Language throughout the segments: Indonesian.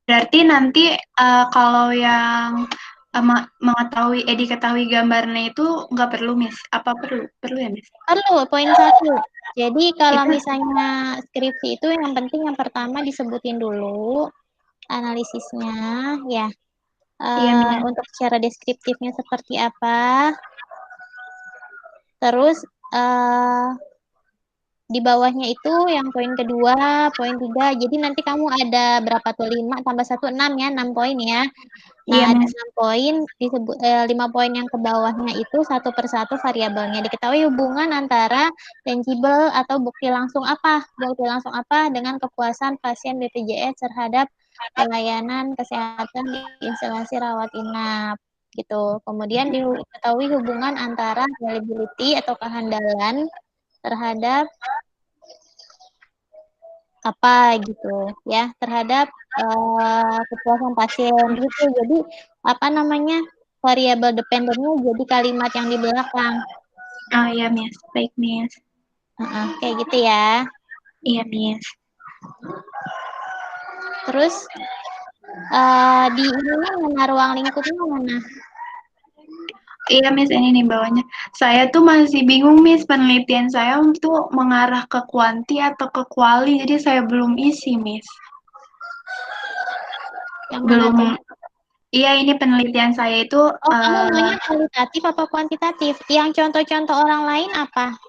Berarti nanti kalau yang diketahui gambarnya itu nggak perlu, Miss? Apa perlu? Perlu ya, Miss? Perlu, poin 1. Jadi kalau Itu, misalnya skripsi itu yang penting yang pertama disebutin dulu analisisnya ya. iya, Miss. Untuk secara deskriptifnya seperti apa. Terus di bawahnya itu yang poin kedua, poin 3. Jadi nanti kamu ada berapa tuh? 5 tambah 1, 6 ya, 6 poin ya. Nah, Iya, di Miss. 6 poin disebut 5 poin yang ke bawahnya itu satu persatu variabelnya. Diketahui hubungan antara tangible atau bukti langsung apa? Bukti langsung apa dengan kepuasan pasien BPJS terhadap pelayanan kesehatan di instalasi rawat inap gitu. Kemudian diketahui hubungan antara reliability atau kehandalan terhadap apa gitu ya, terhadap kepuasan pasien gitu. Jadi apa namanya, variabel dependennya jadi kalimat yang di belakang. Oh iya, Miss. Baik, Miss. Kayak gitu ya. Iya, Miss. Terus di ininya mana, ruang lingkupnya mana? Iya, Miss, ini nih bawahnya. Saya tuh masih bingung, Miss. Penelitian saya untuk mengarah ke kuanti atau ke kuali, jadi saya belum isi, Miss. Yang mana Belum. tuh? Iya, ini penelitian saya itu Oh, kamu maunya kualitatif apa kuantitatif? Yang contoh-contoh orang lain apa?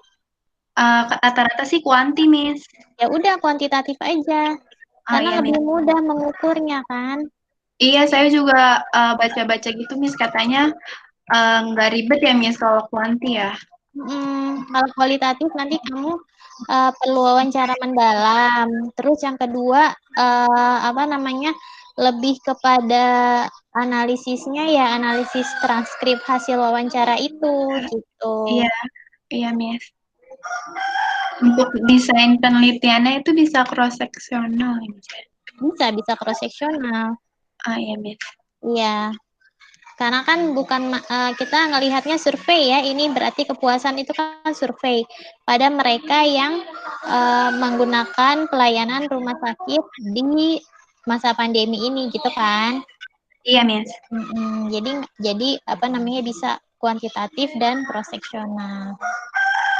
rata-rata sih kuanti, Miss. Ya udah kuantitatif aja. Oh Karena iya, lebih Miss. mudah mengukurnya kan. Iya, saya juga baca-baca gitu, Miss. Katanya nggak ribet ya, Miss, kalau kuanti ya. Kalau kualitatif nanti kamu perlu wawancara mendalam. Terus yang kedua apa namanya, lebih kepada analisisnya ya, analisis transkrip hasil wawancara itu gitu. Iya, iya, Miss. Untuk desain penelitiannya itu bisa cross-sectional, ya, Miss. Bisa cross seksional. Ah, iya, Miss. Iya. Karena kan bukan kita ngelihatnya survei ya, ini berarti kepuasan itu kan survei pada mereka yang menggunakan pelayanan rumah sakit di masa pandemi ini gitu kan. Iya, Miss. Jadi apa namanya, bisa kuantitatif dan proseksional.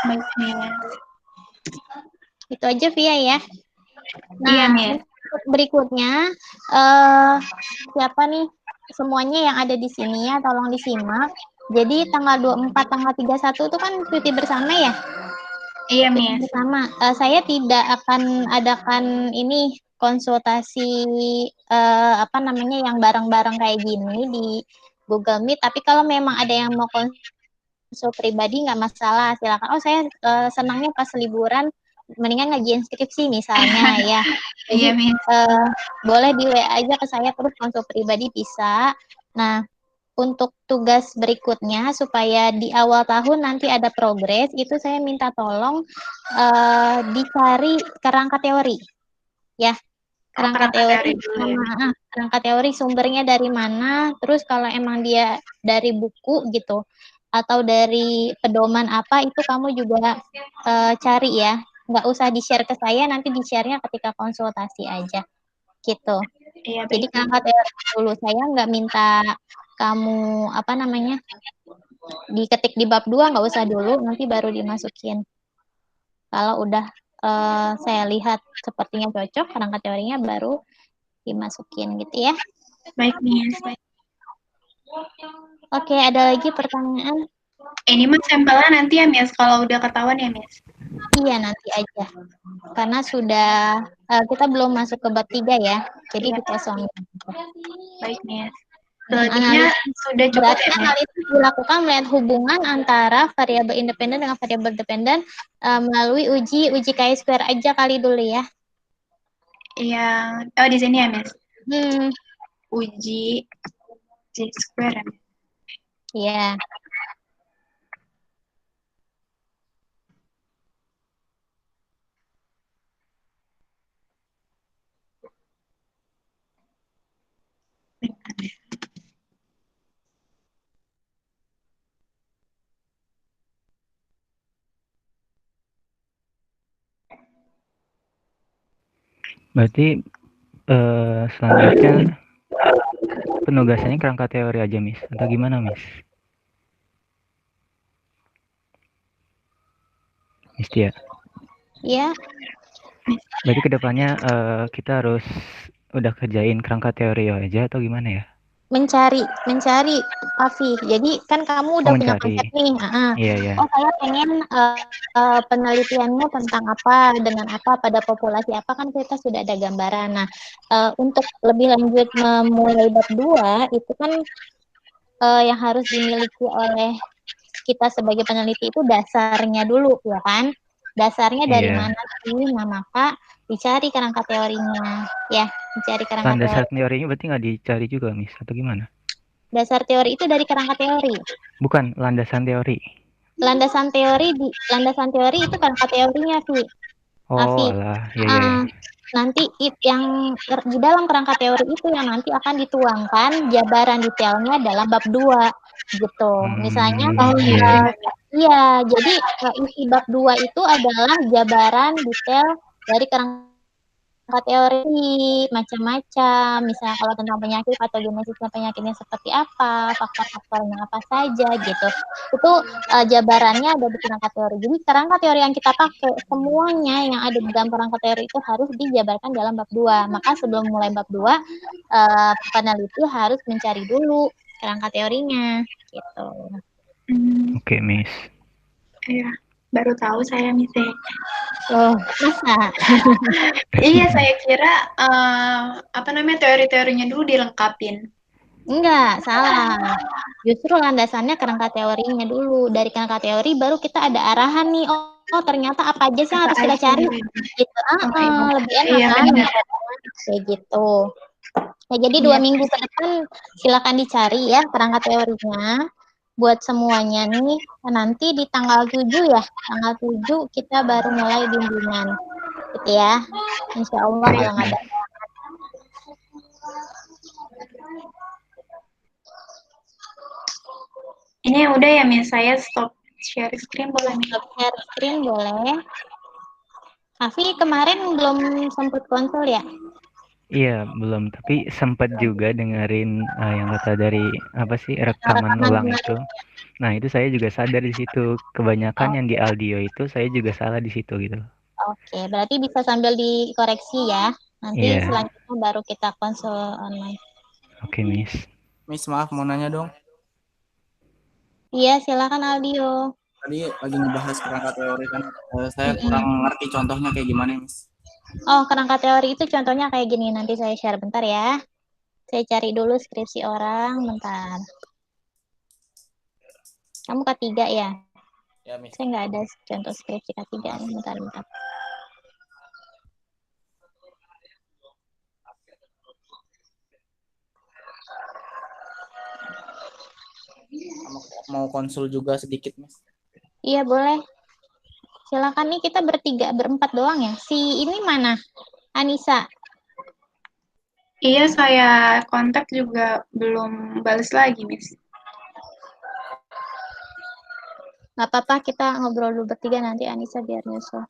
Baik, Miss. Itu aja Via ya. Iya, Nah, Miss. untuk berikutnya siapa nih, semuanya yang ada di sini ya, tolong disimak. Jadi tanggal 24, tanggal 31 itu kan cuti bersama ya. Iya, Cuti Miss. bersama. Saya tidak akan adakan ini konsultasi apa namanya, yang bareng-bareng kayak gini di Google Meet. Tapi kalau memang ada yang mau konsul pribadi nggak masalah, silakan. Oh saya senangnya pas liburan mendingan ngajiin skripsi misalnya ya. Jadi Iya, Miss. boleh di WA aja ke saya, terus konsul pribadi bisa. Nah, untuk tugas berikutnya supaya di awal tahun nanti ada progres, itu saya minta tolong dicari kerangka teori ya. Oh, Kerangka kerangka teori teori dulu ya, sama Miss. kerangka teori sumbernya dari mana, terus kalau emang dia dari buku gitu atau dari pedoman apa, itu kamu juga cari ya. Nggak usah di-share ke saya, nanti di-share-nya ketika konsultasi aja gitu. Iya, Jadi baik, Miss. kerangka teori dulu, saya nggak minta kamu apa namanya, diketik di bab 2 nggak usah dulu, nanti baru dimasukin. Kalau udah saya lihat sepertinya cocok kerangka teorinya, baru dimasukin gitu ya. Baik, Miss. Oke, ada lagi pertanyaan? Ini mah sampelnya nanti ya, Miss. Kalau udah ketahuan ya, Miss. Iya, nanti aja. Karena sudah kita belum masuk ke bab 3 ya. Jadi Iya, dikosongin. baik, Miss. Selebihnya Analisis sudah cukup berarti ya, Miss. analisis dilakukan melihat hubungan antara variabel independen dengan variabel dependen melalui uji chi-square aja kali dulu ya. Iya. Oh, di sini ya, Miss. Hmm, Uji G-square, ya, Miss. ya. Berarti Selanjutnya penugasannya kerangka teori aja, Miss. Atau gimana, Miss? Miss Tia. Ya, Berarti kedepannya kita harus udah kerjain kerangka teori aja atau gimana ya? mencari Afif. Jadi kan kamu Oh, udah punya mencari. konsep nih. Iya, ya. Oh, saya pengen penelitiannya tentang apa, dengan apa, pada populasi apa, kan kita sudah ada gambaran. Nah, untuk lebih lanjut memulai bab 2 itu kan yang harus dimiliki oleh kita sebagai peneliti itu dasarnya dulu, ya kan? Dasarnya dari Iya. mana sih? Nah, maka dicari kerangka teorinya, ya, dicari kerangka Landasan teori. teorinya berarti nggak dicari juga, Miss, atau gimana? Dasar teori itu dari kerangka teori. Bukan, landasan teori. Landasan teori itu kerangka teorinya, Fi. Oh, Afi. alah. Iya, iya, iya. Nanti yang di dalam kerangka teori itu yang nanti akan dituangkan jabaran detailnya dalam bab 2 gitu. Misalnya Iya. iya, jadi isi bab 2 itu adalah jabaran detail dari kerangka teori macam-macam. Misalnya kalau tentang penyakit, patogenesisnya penyakitnya seperti apa, faktor-faktornya apa saja gitu. Itu jabarannya ada di kerangka teori. Jadi kerangka teori yang kita pakai semuanya yang ada di dalam kerangka teori itu harus dijabarkan dalam bab 2. Maka sebelum mulai bab 2 peneliti harus mencari dulu kerangka teorinya gitu. Oke, Miss. Iya, baru tahu saya Miss. Oh, masa? Iya, saya kira teori-teorinya dulu dilengkapin. Enggak, salah. Justru landasannya kerangka teorinya dulu. Dari kerangka teori baru kita ada arahan nih. Oh, ternyata apa aja sih yang harus kita cari? Gitu. Lebih enak Iya, kan? benar. Kayak gitu. Ya, jadi 2 Iya. minggu ke depan silakan dicari ya kerangka teorinya buat semuanya nih. Nanti di tanggal 7 ya. Tanggal 7 kita baru mulai bimbingan. Gitu ya. Insya Allah Siap, kalau nggak ada. Miss. Ini udah ya Miss, saya stop share screen boleh nih. Share screen boleh. Afi kemarin belum sempat konsul ya? Iya, belum. Tapi sempat juga dengerin yang kata dari apa sih rekaman Rekaman ulang kemarin. itu. Nah, itu saya juga sadar di situ. Kebanyakan yang di audio itu saya juga salah di situ gitu. Oke, berarti bisa sambil dikoreksi ya. Nanti Iya. selanjutnya baru kita konsul online. Oke, Miss. Miss, maaf mau nanya dong. Iya, silakan Aldio. Tadi lagi ngebahas kerangka teori kan, saya kurang ngerti contohnya kayak gimana, Miss. Oh, kerangka teori itu contohnya kayak gini. Nanti saya share bentar ya. Saya cari dulu skripsi orang, bentar. Kamu K3 ya? Ya, Miss. Saya nggak ada contoh skripsi K3 nih. Bentar. Mau konsul juga sedikit, Miss. Iya, boleh. Silakan nih, kita berempat doang ya. Si ini mana? Anissa. Iya, saya kontak juga belum balas lagi, Miss. Nggak apa-apa, kita ngobrol dulu bertiga, nanti Anissa biar nyusul.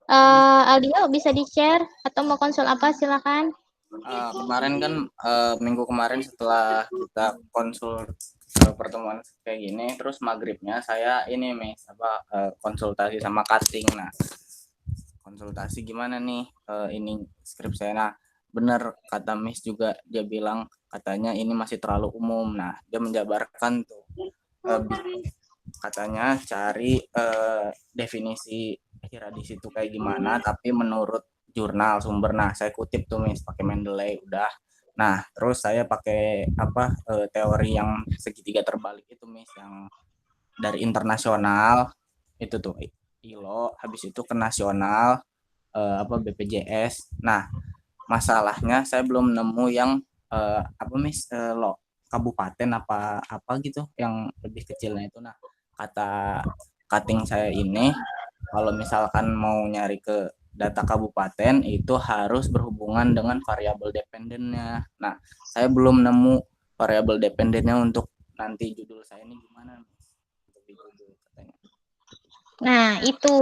Aldio bisa di-share atau mau konsul apa, silakan. Kemarin kan minggu kemarin setelah kita konsul pertemuan kayak gini, terus maghribnya saya ini Miss konsultasi sama cutting. Nah, konsultasi gimana nih ini skrip saya. Nah, bener kata Miss juga, dia bilang katanya ini masih terlalu umum. Nah, dia menjabarkan tuh katanya cari definisi Hiradis itu kayak gimana, tapi menurut jurnal sumber. Nah, saya kutip tuh Miss pakai Mendeley udah. Nah, terus saya pakai teori yang segitiga terbalik itu Miss, yang dari internasional itu tuh ILO, habis itu ke nasional BPJS. Nah, masalahnya saya belum nemu yang Miss lo kabupaten apa gitu yang lebih kecilnya itu. Nah, kata cutting saya ini kalau misalkan mau nyari ke data kabupaten itu harus berhubungan dengan variabel dependennya. Nah, saya belum nemu variabel dependennya untuk nanti judul saya ini gimana, Miss? Untuk judul katanya. Nah, itu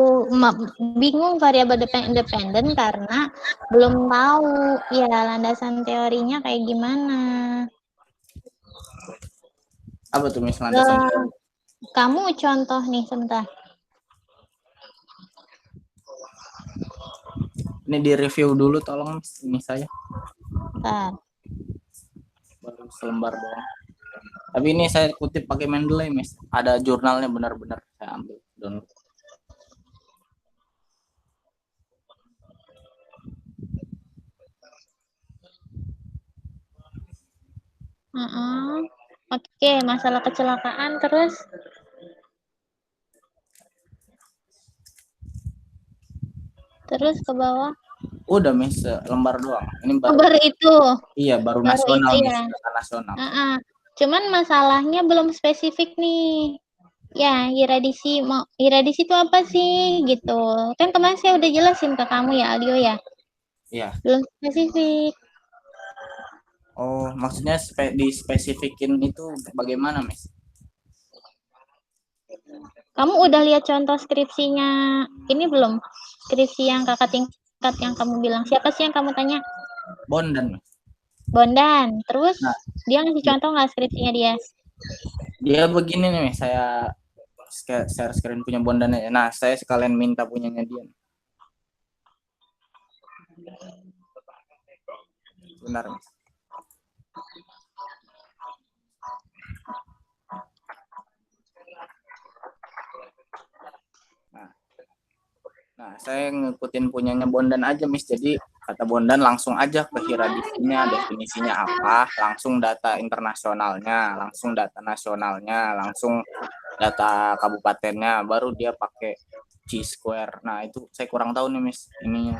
bingung variabel independen karena belum tahu ya landasan teorinya kayak gimana. Apa tuh Miss landasan teori? Kamu contoh nih sebentar. Ini di review dulu tolong Miss. Ini saya Bentar. baru selembar doang. Tapi ini saya kutip pakai Mendeley Miss. Ada jurnalnya benar-benar saya ambil download. Oke, masalah kecelakaan terus. Terus ke bawah. Udah Miss, lembar doang. Ini baru. Baru itu. Iya, baru Baru nasional itu Miss, ya. data nasional. Cuman masalahnya belum spesifik nih. Ya, iradisi itu apa sih gitu. Kan kemarin saya udah jelasin ke kamu ya, Aldio ya. Iya. Belum spesifik. Oh, maksudnya dispesifikin itu bagaimana, Miss? Kamu udah lihat contoh skripsinya ini belum? Skripsi yang kakak tingkat yang kamu bilang. Siapa sih yang kamu tanya? Bondan, Miss. Bondan. Terus Nah, dia ngasih contoh nggak skripsinya dia? Dia begini nih, Miss. Saya share screen punya Bondan ya. Nah, saya sekalian minta punyanya dia. Benar, Miss. Nah, saya ngikutin punyanya Bondan aja, Miss. Jadi kata Bondan langsung aja ke hiradisinya, definisinya apa, langsung data internasionalnya, langsung data nasionalnya, langsung data kabupatennya, baru dia pakai G-square. Nah, itu saya kurang tahu nih, Miss. Ini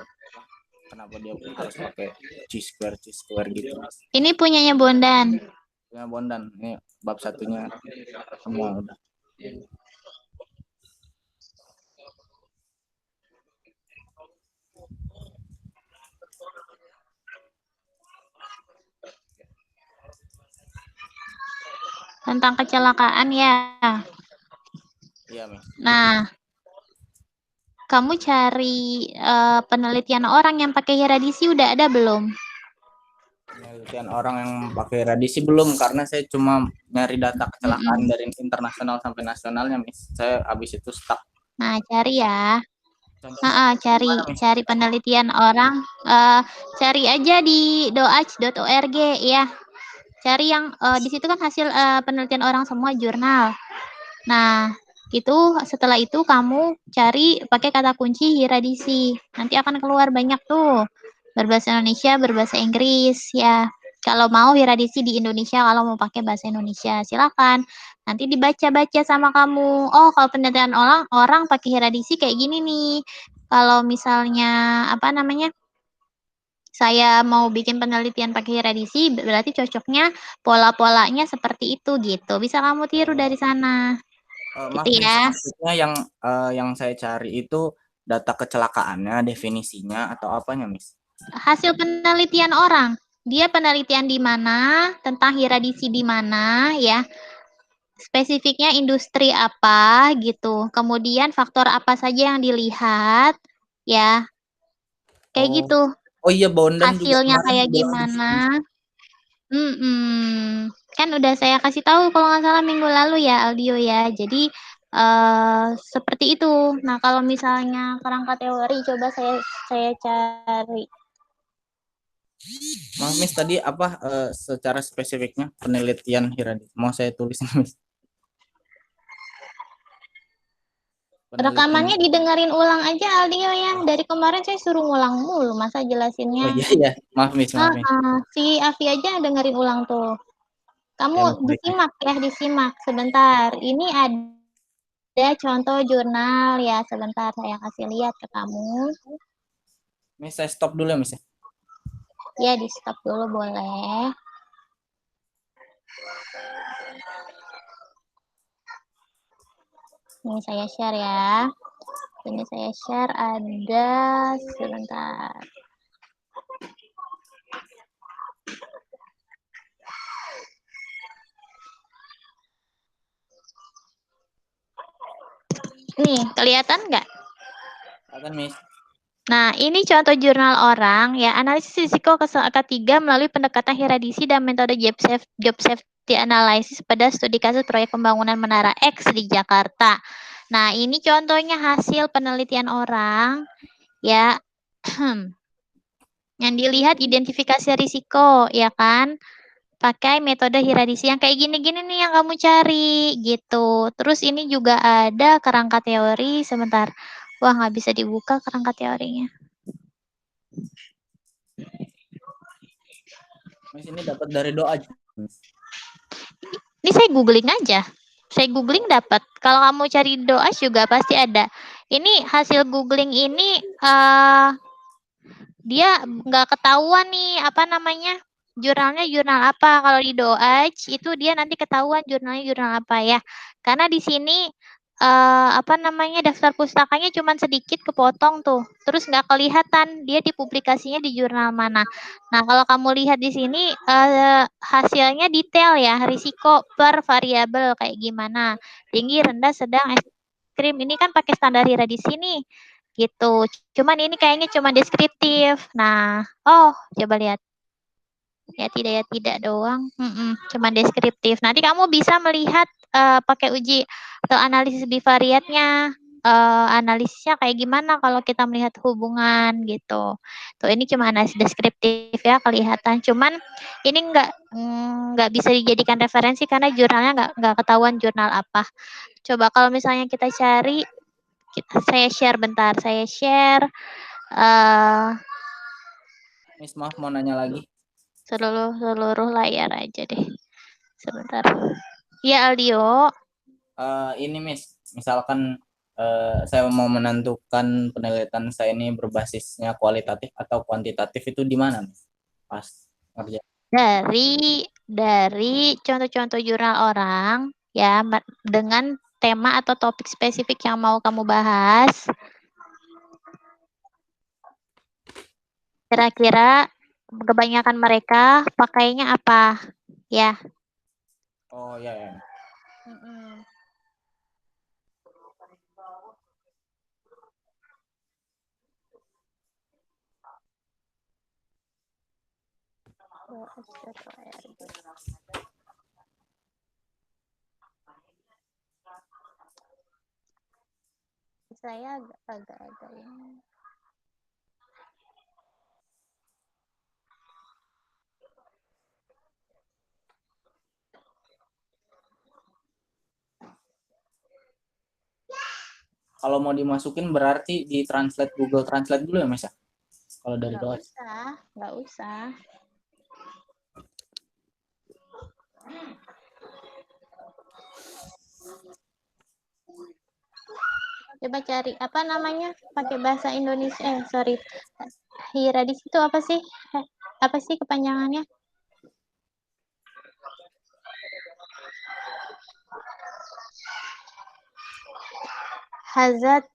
kenapa dia harus pakai G-square gitu, Miss. Ini punyanya Bondan. Punya Bondan. Ini bab satunya semua udah. Tentang kecelakaan ya. Iya, Miss. Nah, kamu cari penelitian orang yang pakai iradisi udah ada belum? Penelitian orang yang pakai radisi belum, karena saya cuma nyari data kecelakaan dari internasional sampai nasionalnya, Miss. Saya habis itu stuck. Nah, cari ya. Cari penelitian orang. Cari aja di doach.org ya. Cari yang di situ kan hasil penelitian orang semua jurnal. Nah, itu setelah itu kamu cari pakai kata kunci iradisi. Nanti akan keluar banyak tuh. Berbahasa Indonesia, berbahasa Inggris ya. Kalau mau iradisi di Indonesia, kalau mau pakai bahasa Indonesia, silakan. Nanti dibaca-baca sama kamu. Oh, kalau penelitian orang pakai iradisi kayak gini nih. Kalau misalnya apa namanya? Saya mau bikin penelitian pakai iradisi, berarti cocoknya pola-polanya seperti itu gitu. Bisa kamu tiru dari sana. Maaf, Gitu ya. maksudnya yang saya cari itu data kecelakaannya, definisinya atau apanya, Miss? Hasil penelitian orang. Dia penelitian di mana, tentang iradisi di mana ya. Spesifiknya industri apa gitu. Kemudian faktor apa saja yang dilihat ya. Kayak gitu. Oh iya, Bondan juga Hasilnya kemarin kayak bilang gimana? Kan udah saya kasih tahu kalau nggak salah minggu lalu ya Aldio ya. Jadi seperti itu. Nah, kalau misalnya kerangka teori coba saya cari. Maaf, Miss, tadi apa secara spesifiknya penelitian iradisi? Mau saya tulis, Miss. Rekamannya didengerin ulang aja Aldio ya. Dari kemarin saya suruh ngulang mulu, masa jelasinnya. Oh iya ya, maaf Miss, maaf Miss. Si Afi aja dengerin ulang tuh. Kamu Ya, disimak sebentar. Ini ada contoh jurnal ya, sebentar saya kasih lihat ke kamu. Miss, saya stop dulu ya, Miss. Ya, di stop dulu boleh. Ini saya share ya. Ini saya share ada sebentar. Nih, kelihatan nggak? Akan Miss. Nah, ini contoh jurnal orang ya, analisis risiko ketiga melalui pendekatan hieradisi dan metode job safety analysis pada studi kasus proyek pembangunan Menara X di Jakarta. Nah, ini contohnya hasil penelitian orang ya. Yang dilihat identifikasi risiko ya kan, pakai metode hieradisi yang kayak gini-gini nih yang kamu cari gitu. Terus ini juga ada kerangka teori, sebentar. Wah, nggak bisa dibuka kerangka teorinya. Miss ini dapat dari doa. Ini saya googling aja. Saya googling dapat. Kalau kamu cari doa juga pasti ada. Ini hasil googling ini dia nggak ketahuan nih apa namanya, jurnalnya jurnal apa. Kalau di Doaj itu dia nanti ketahuan jurnalnya jurnal apa ya. Karena di sini apa namanya, daftar pustakanya cuma sedikit kepotong tuh. Terus nggak kelihatan dia dipublikasinya di jurnal mana. Nah, kalau kamu lihat di sini hasilnya detail ya, risiko per variabel kayak gimana. Tinggi, rendah, sedang, ekstrim. Ini kan pakai standar HIRA di sini gitu. Cuman ini kayaknya cuma deskriptif. Nah, oh, coba lihat. Ya tidak doang. Cuma deskriptif. Nanti kamu bisa melihat pakai uji atau analisis bivariatnya. Analisisnya kayak gimana kalau kita melihat hubungan gitu. Tuh ini cuma analisis deskriptif ya, kelihatan. Cuman ini nggak bisa dijadikan referensi karena jurnalnya nggak ketahuan jurnal apa. Coba kalau misalnya kita cari, saya share bentar. Saya share Miss maaf mau nanya lagi. seluruh layar aja deh. Sebentar. Ya Aldio. Ini Miss, misalkan saya mau menentukan penelitian saya ini berbasisnya kualitatif atau kuantitatif itu di mana Miss? Pas kerja. Dari contoh-contoh jurnal orang ya, dengan tema atau topik spesifik yang mau kamu bahas. Kira-kira kebanyakan mereka pakainya apa ya? Oh ya ya. Saya agak-agak ya. Kalau mau dimasukin berarti di translate Google Translate dulu ya Mas ya? Kalau dari doa. Nggak usah. Coba cari apa namanya, pakai bahasa Indonesia. Sorry. Hira di situ apa sih? Apa sih kepanjangannya? Hazard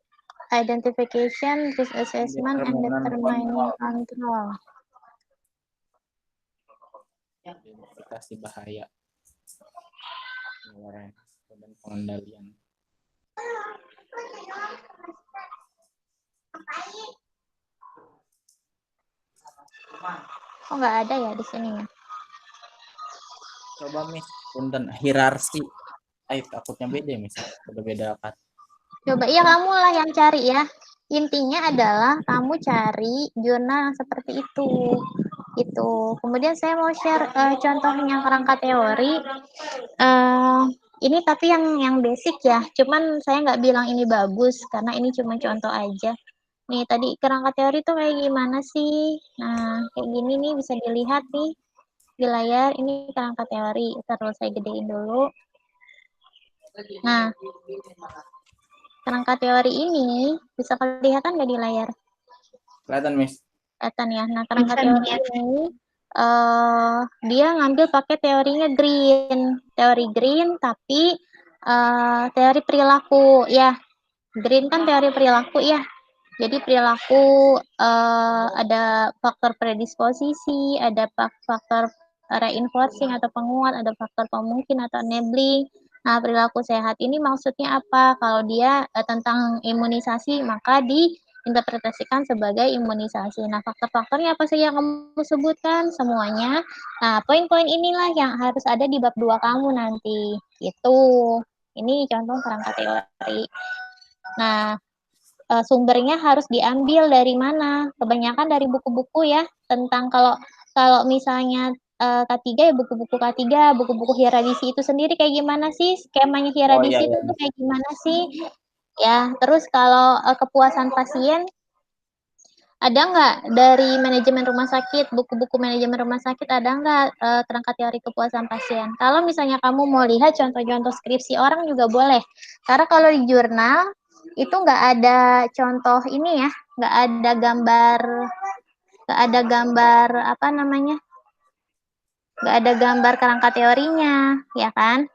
identification, risk assessment, and determining control. Identifikasi bahaya dan pengendalian. Oh, nggak ada ya di sini ya? Coba Miss, punten hierarki. Takutnya beda Miss. Beda kata. Coba iya, kamu lah yang cari ya. Intinya adalah kamu cari jurnal yang seperti itu. Gitu. Kemudian saya mau share contohnya kerangka teori. Ini tapi yang basic ya. Cuman saya nggak bilang ini bagus karena ini cuma contoh aja. Nih tadi kerangka teori tuh kayak gimana sih? Nah, kayak gini nih bisa dilihat nih di layar. Ini kerangka teori. Terus saya gedein dulu. Nah, kerangka teori ini bisa kelihatan nggak di layar? Kelihatan Miss. Kelihatan ya. Nah, kerangka teori ini dia ngambil pakai teorinya Green. Teori Green tapi teori perilaku ya. Green kan teori perilaku ya. Jadi perilaku ada faktor predisposisi, ada faktor reinforcing atau penguat, ada faktor pemungkin atau enabling, Nah, perilaku sehat ini maksudnya apa? Kalau dia tentang imunisasi, maka diinterpretasikan sebagai imunisasi. Nah, faktor-faktornya apa sih yang kamu sebutkan? Semuanya. Nah, poin-poin inilah yang harus ada di bab 2 kamu nanti. Gitu. Ini contoh kerangka teori. Nah, sumbernya harus diambil dari mana? Kebanyakan dari buku-buku ya, tentang kalau misalnya K3 ya buku-buku K3, buku-buku hieradisi itu sendiri kayak gimana sih? Skemanya Oh iya hieradisi iya. itu kayak gimana sih? Ya, terus kalau kepuasan pasien ada nggak dari manajemen rumah sakit, buku-buku manajemen rumah sakit ada nggak kerangka teori kepuasan pasien? Kalau misalnya kamu mau lihat contoh-contoh skripsi orang juga boleh. Karena kalau di jurnal itu nggak ada contoh ini ya, nggak ada gambar apa namanya, nggak ada gambar kerangka teorinya, ya kan?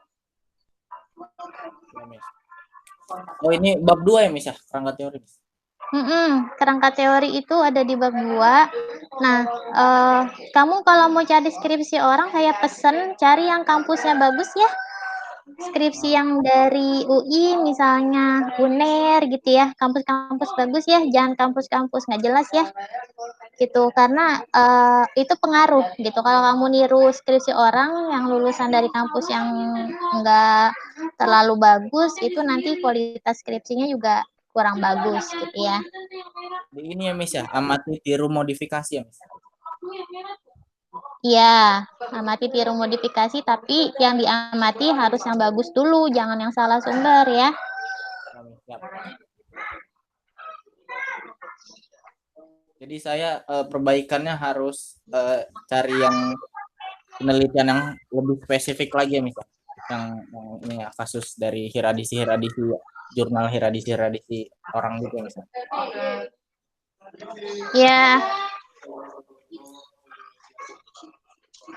Ya, Miss. Oh ini bab 2 ya Miss ya, kerangka teori. Kerangka teori itu ada di bab 2. Nah, kamu kalau mau cari skripsi orang, saya pesen cari yang kampusnya bagus ya. Skripsi yang dari UI misalnya, UNER gitu ya, kampus-kampus bagus ya, jangan kampus-kampus nggak jelas ya. Gitu, karena itu pengaruh gitu. Kalau kamu niru skripsi orang yang lulusan dari kampus yang nggak terlalu bagus, itu nanti kualitas skripsinya juga kurang bagus gitu ya. Di ini ya Miss ya, amati tiru modifikasi ya Miss. Iya, amati tiru modifikasi, tapi yang diamati harus yang bagus dulu, jangan yang salah sumber ya. Ya, Miss, siap. Jadi saya perbaikannya harus cari yang penelitian yang lebih spesifik lagi ya Miss ya. Yang ini ya, kasus dari hieradisi jurnal hieradisi orang gitu ya Miss. Ya.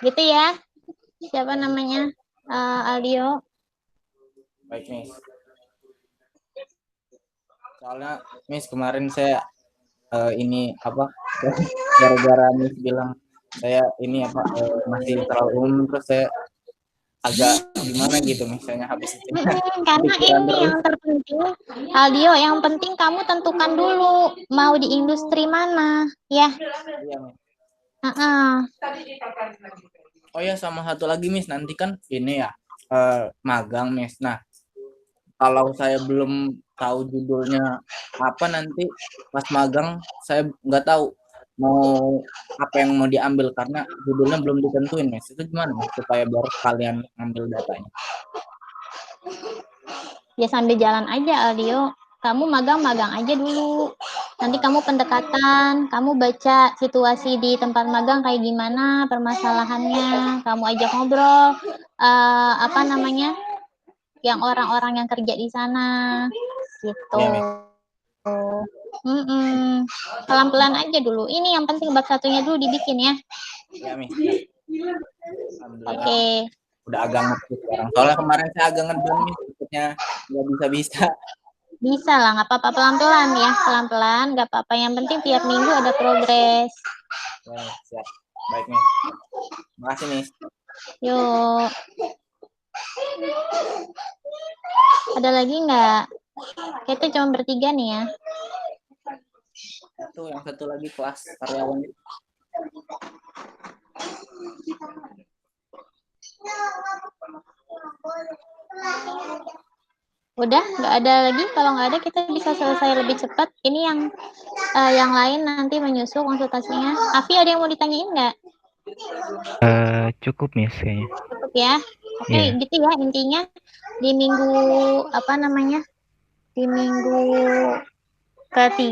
Gitu ya. Siapa namanya? Aldio. Baik Miss. Soalnya Miss kemarin saya ini apa gara-gara Miss bilang saya ini apa masih terlalu umum, terus saya agak gimana gitu misalnya habis itu. Karena ini yang terpenting, Aldio, yang penting kamu tentukan dulu mau di industri mana, ya. Iya, Miss. Oh ya, sama satu lagi Miss, nanti kan ini ya magang Miss. Nah, kalau saya belum tahu judulnya apa, nanti pas magang saya nggak tahu mau apa yang mau diambil karena judulnya belum ditentuin Miss. Itu gimana Miss supaya biar kalian ambil datanya? Ya sambil jalan aja Aldio. Kamu magang-magang aja dulu. Nanti kamu pendekatan, kamu baca situasi di tempat magang kayak gimana, permasalahannya, kamu ajak ngobrol, apa namanya, yang orang-orang yang kerja di sana, gitu. Iya, Miss. Pelan-pelan aja dulu. Ini yang penting bab satunya dulu dibikin ya. Iya, Miss. Alhamdulillah. Oke. Udah agak ngerti sekarang. Soalnya kemarin saya agak ngedon nih, ikutnya nggak bisa-bisa. Bisa lah, nggak apa-apa, pelan-pelan ya, pelan-pelan, nggak apa-apa. Yang penting tiap minggu ada progres. Ya, siap. Baik nih. Makasih nih. Yuk. Ada lagi nggak? Kita cuma bertiga nih ya. Itu yang satu lagi kelas karyawan. Udah, nggak ada lagi. Kalau nggak ada, kita bisa selesai lebih cepat. Ini yang lain nanti menyusul konsultasinya. Afi, ada yang mau ditanyain nggak? Cukup Miss kayaknya. Cukup ya. Oke, gitu ya intinya di minggu di minggu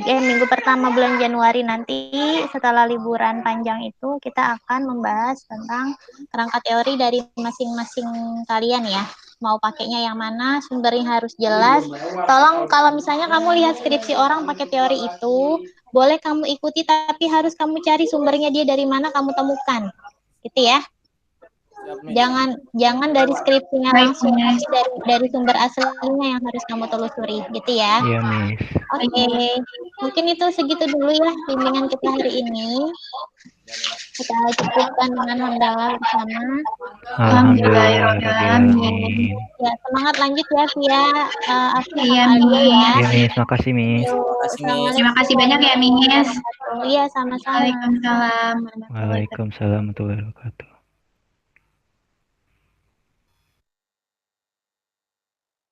minggu pertama bulan Januari nanti setelah liburan panjang itu kita akan membahas tentang kerangka teori dari masing-masing kalian ya. Mau pakainya yang mana, sumbernya harus jelas. Tolong kalau misalnya kamu lihat skripsi orang pakai teori itu, boleh kamu ikuti tapi harus kamu cari sumbernya dia dari mana kamu temukan. Gitu ya. Siap, Miss. Jangan dari skripsinya Baik, langsung, Miss. tapi dari sumber aslinya yang harus kamu telusuri, gitu ya. Iya, Miss. Oke, mungkin itu segitu dulu ya bimbingan kita hari ini. Kita cukupkan dengan hamdalah bersama. Alhamdulillahirrabbilalamin. Ya, semangat lanjut ya Via, aku Iya, sama Alia ya. Miss. Iya, Miss. Makasih, Miss. Terima kasih banyak ya, Miss. Iya, sama-sama. Waalaikumsalam warahmatullahi wabarakatuh. Waalaikumsalam warahmatullahi wabarakatuh.